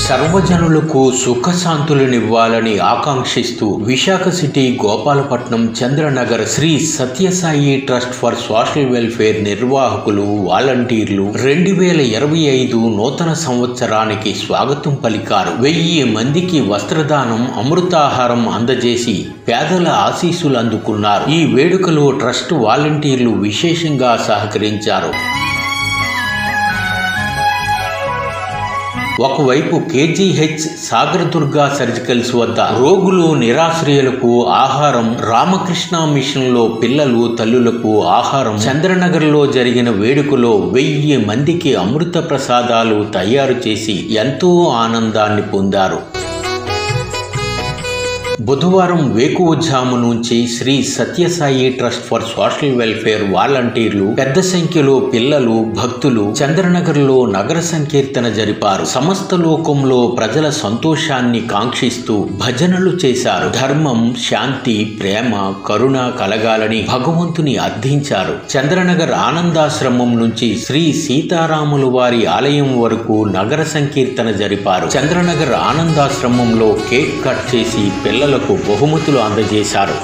సర్వజనులకు సుఖశాంతులనివ్వాలని ఆకాంక్షిస్తూ Visakha city Gopalapatnam Chandranagar Sri Sathya Sai trust for social welfare నిర్వాహకులు వాలంటీర్లు 2025 నూతన సంవత్సరానికి స్వాగతం పలికారు. 1000 మందికి వస్త్రదానం, అమృతాహారం అందజేసి పేదల ఆశీస్సులు అందుకున్నారు. ఈ వేడుకలో ట్రస్ట్ వాలంటీర్లు విశేషంగా సహకరించారు. ఒకవైపు కేజీహెచ్ సాగరదుర్గా సర్జికల్స్ వద్ద రోగులు, నిరాశ్రయులకు ఆహారం, రామకృష్ణ మిషన్లో పిల్లలు, తల్లులకు ఆహారం, చంద్రనగర్లో జరిగిన వేడుకలో 1000 మందికి అమృత ప్రసాదాలు తయారు చేసి ఎంతో ఆనందాన్ని పొందారు. బుధవారం వేకువజాము నుంచి Sri Sathya Sai trust for social welfare వాలంటీర్లు పెద్ద సంఖ్యలో పిల్లలు, భక్తులు చంద్రనగర్లో నగర సంకీర్తన జరిపారు. సమస్త లోకంలో ప్రజల సంతోషాన్ని కాంక్షిస్తూ భజనలు చేశారు. ధర్మం, శాంతి, ప్రేమ, కరుణ కలగాలని భగవంతుని అర్థించారు. చంద్రనగర్ ఆనందాశ్రమం నుంచి శ్రీ సీతారాముల వారి ఆలయం వరకు నగర సంకీర్తన జరిపారు. చంద్రనగర్ ఆనందాశ్రమంలో కేక్ కట్ చేసి పిల్లలకు బహుమతులు అందజేశారు.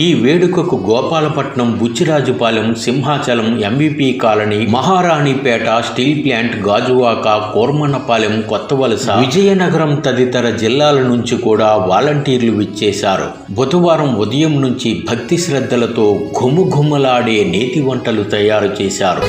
ఈ వేడుకకు Gopalapatnam, Buchirajupalem, Simhachalam, MVP colony, Maharanipeta steel plant, Gajuwaka, Kormannapalem, Kothavalasa, Vizianagaram తదితర జిల్లాల నుంచి కూడా వాలంటీర్లు విచ్చేశారు. బుధవారం ఉదయం నుంచి భక్తి శ్రద్ధలతో ఘుమఘుమలాడే నేతి వంటలు తయారు చేశారు.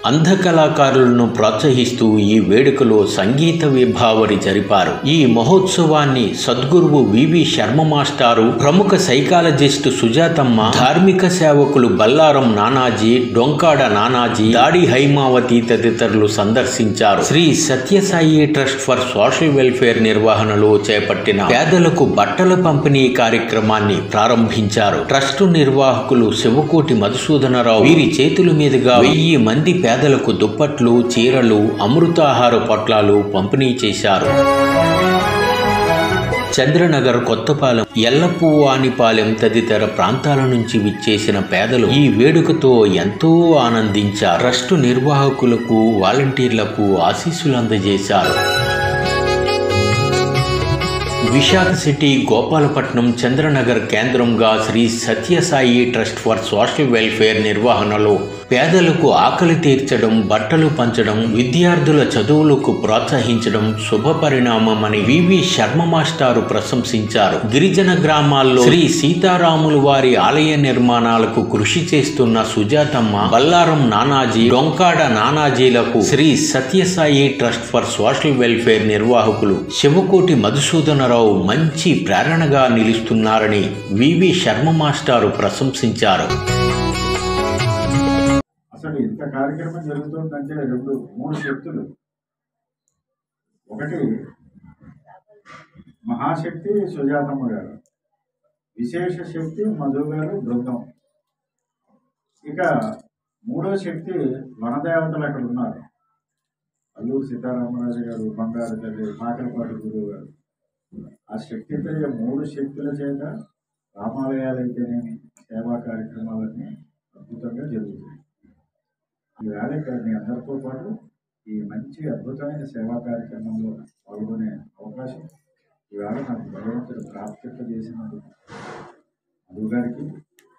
అంధ కళాకారులను ప్రోత్సహిస్తూ ఈ వేడుకలో సంగీత విభావరి జరిపారు. ఈ మహోత్సవాన్ని సద్గురువు వివి శర్మ మాస్టారు, ప్రముఖ సైకాలజిస్టు సుజాతమ్మ, ధార్మిక సేవకులు బల్లారం నానాజీ, డొంకాడ నానాజీ, దాడి హైమావతి తదితరులు సందర్శించారు. Sri Sathya Sai trust for social welfare నిర్వహణలో చేపట్టిన పేదలకు బట్టల పంపిణీ కార్యక్రమాన్ని ప్రారంభించారు. ట్రస్టు నిర్వాహకులు శివకోటి మధుసూదనరావు వీరి చేతుల మీదుగా 1000 మంది పేదలకు దుప్పట్లు, చీరలు, అమృతాహార పొట్లాలు పంపిణీ చేశారు. చంద్రనగర్, కొత్తపాలెం, ఎల్లపువానిపాలెం తదితర ప్రాంతాల నుంచి విచ్చేసిన పేదలు ఈ వేడుకతో ఎంతో ఆనందించారు. ట్రస్టు నిర్వాహకులకు, వాలంటీర్లకు ఆశీస్సులు అందజేశారు. విశాఖ సిటీ గోపాలపట్నం చంద్రనగర్ కేంద్రంగా Sri Sathya Sai trust for social welfare నిర్వహణలో పేదలకు ఆకలి తీర్చడం, బట్టలు పంచడం, విద్యార్థుల చదువులకు ప్రోత్సహించడం శుభపరిణామమని వివి శర్మ మాస్టారు ప్రశంసించారు. గిరిజన గ్రామాల్లో శ్రీ సీతారాముల వారి ఆలయ నిర్మాణాలకు కృషి చేస్తున్న సుజాతమ్మ, బల్లారం నానాజీ, డొంకాడ నానాజీలకు Sri Sathya Sai trust for social welfare నిర్వాహకులు శివకోటి మధుసూదనరావు మంచి ప్రేరణగా నిలుస్తున్నారని వివి శర్మ మాస్టారు ప్రశంసించారు. అసలు ఇంత కార్యక్రమం జరుగుతుందంటే 3 శక్తులు. ఒకటి మహాశక్తి సుజాతమ్మ గారు, విశేష శక్తి మధు గారు, బృందం. ఇక 3వ శక్తి వనదేవతలు అక్కడ ఉన్నారు. అల్లూరు సీతారామరాజు గారు, బంగారు తల్లి, పాకలపాటి గురువు గారు. ఆ శక్తితో 3 శక్తుల చేత రామాలయాలైతేనేమి సేవా కార్యక్రమాలన్నీ అద్భుతంగా జరుగుతాయి. ఈవేళ ఇక్కడ మీ అందరితో పాటు ఈ మంచి అద్భుతమైన సేవా కార్యక్రమంలో పాల్గొనే అవకాశం ఈవేళ నాకు భగవంతుడు ప్రాప్తింప చేసినందుకు మధు గారికి,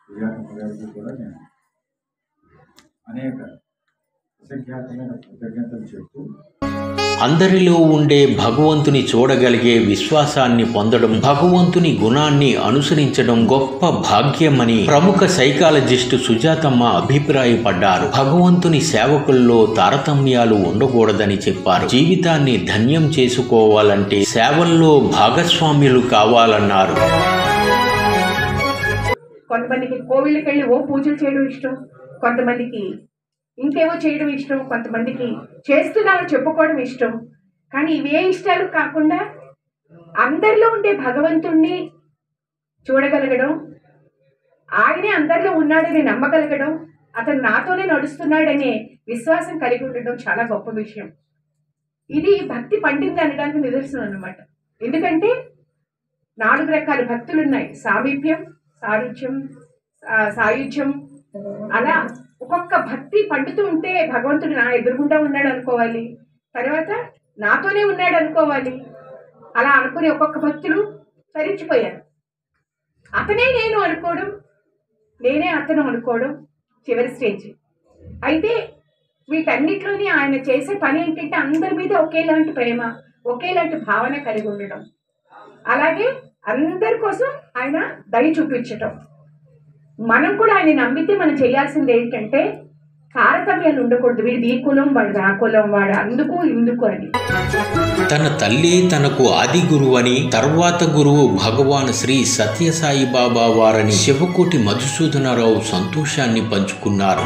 సుజాతమ్మ గారికి కూడా నేను అనేక అసంఖ్యాకమైన కృతజ్ఞతలు చెప్తూ అందరిలో ఉండే భగవంతుని చూడగలిగే విశ్వాసాన్ని పొందడం, భగవంతుని గుణాన్ని అనుసరించడం గొప్ప భాగ్యమని ప్రముఖ సైకాలజిస్టు సుజాతమ్మ అభిప్రాయపడ్డారు. భగవంతుని సేవకుల్లో తారతమ్యాలు ఉండకూడదని చెప్పారు. జీవితాన్ని ధన్యం చేసుకోవాలంటే సేవల్లో భాగస్వామ్యులు కావాలన్నారు. కొంతమందికి కోవిళ్ళకి వెళ్ళి పూజలు చేయడం ఇష్టం, కొంతమందికి ఇంకేవో చేయడం ఇష్టం, కొంతమందికి చేస్తున్నారని చెప్పుకోవడం ఇష్టం. కానీ ఇవే ఇష్టాలు కాకుండా అందరిలో ఉండే భగవంతుణ్ణి చూడగలగడం, ఆయనే అందరిలో ఉన్నాడని నమ్మగలగడం, అతను నాతోనే నడుస్తున్నాడనే విశ్వాసం కలిగి ఉండడం చాలా గొప్ప విషయం. ఇది భక్తి పండింది అనడానికి నిదర్శనం అన్నమాట. ఎందుకంటే 4 రకాల భక్తులు ఉన్నాయి: సామీప్యం, సారూధ్యం, సాయుధ్యం, అలా ఒక్కొక్క భక్తి పండుతూ ఉంటే భగవంతుడు నా ఎదురుగుండా ఉన్నాడు అనుకోవాలి, తర్వాత నాతోనే ఉన్నాడు అనుకోవాలి. అలా అనుకుని ఒక్కొక్క భక్తులు తరించిపోయారు. అతనే నేను అనుకోవడం, నేనే అతను అనుకోవడం చివరి స్టేజ్. అయితే వీటన్నిటిలోని ఆయన చేసే పని ఏంటంటే అందరి మీద ఒకేలాంటి ప్రేమ, ఒకేలాంటి భావన కలిగి ఉండడం, అలాగే అందరి కోసం ఆయన దయ చూపించటం. మనం కూడా ఆయన నమ్మితే మనం చేయాల్సింది ఏంటంటే తారతమ్యాలు ఉండకూడదు. వీడి ఈ కులం, వాడు ఆ కులం, వాడు అందుకు ఇందుకు అని. తన తల్లి తనకు ఆది గురువు అని, తర్వాత గురువు భగవాన్ శ్రీ సత్యసాయి బాబా వారని శివకోటి మధుసూదనరావు సంతోషాన్ని పంచుకున్నారు.